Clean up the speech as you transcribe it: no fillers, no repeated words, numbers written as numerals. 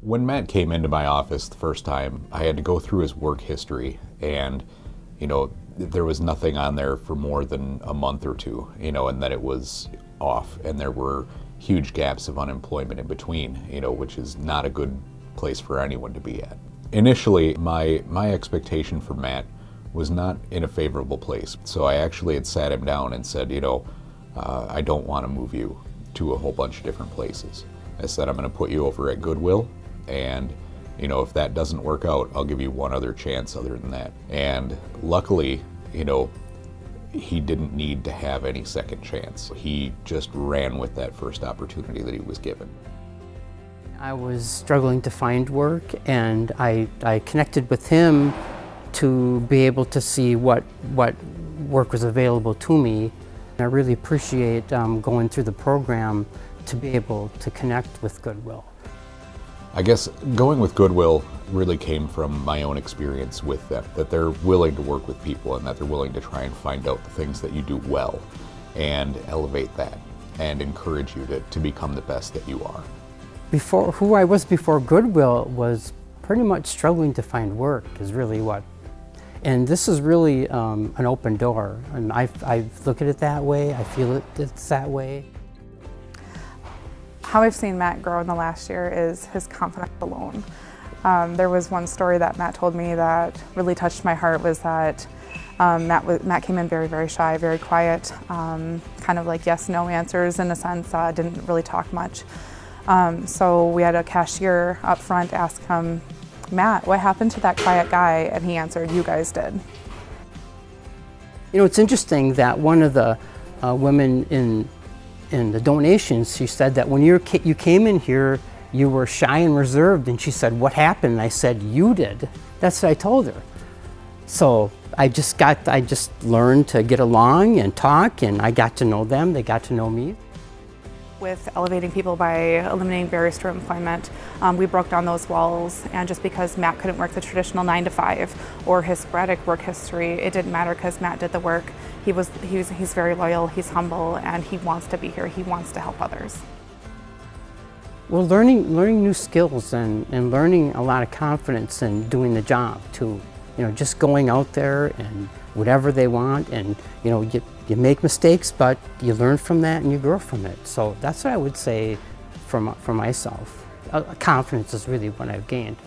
When Matt came into my office the first time, I had to go through his work history, and there was nothing on there for more than a month or two, and then it was off, and there were huge gaps of unemployment in between, which is not a good place for anyone to be at. Initially, my expectation for Matt was not in a favorable place, so I actually had sat him down and said, I don't want to move you to a whole bunch of different places. I said, I'm going to put you over at Goodwill, and if that doesn't work out, I'll give you one other chance other than that. And luckily, he didn't need to have any second chance. He just ran with that first opportunity that he was given. I was struggling to find work, and I connected with him to be able to see what work was available to me. I really appreciate going through the program to be able to connect with Goodwill. I guess going with Goodwill really came from my own experience with them, that they're willing to work with people and that they're willing to try and find out the things that you do well and elevate that and encourage you to become the best that you are. Who I was before Goodwill was pretty much struggling to find work is really what. And this is really an open door, and I look at it that way, I feel it's that way. How I've seen Matt grow in the last year is his confidence alone. There was one story that Matt told me that really touched my heart, was that Matt came in very, very shy, very quiet, kind of like yes/no answers in a sense, didn't really talk much. So we had a cashier up front ask him, Matt, what happened to that quiet guy? And he answered, you guys did. It's interesting that one of the women in the donations, she said that when you came in here, you were shy and reserved, and she said, what happened? And I said, you did. That's what I told her. So I just learned to get along and talk, and I got to know them, they got to know me. With elevating people by eliminating barriers to employment, we broke down those walls, and just because Matt couldn't work the traditional 9 to 5 or his sporadic work history, it didn't matter because Matt did the work. He's very loyal, he's humble, and he wants to be here. He wants to help others. Well, learning new skills and learning a lot of confidence in doing the job too. Just going out there and whatever they want, and you make mistakes, but you learn from that and you grow from it. So that's what I would say for myself. Confidence is really what I've gained.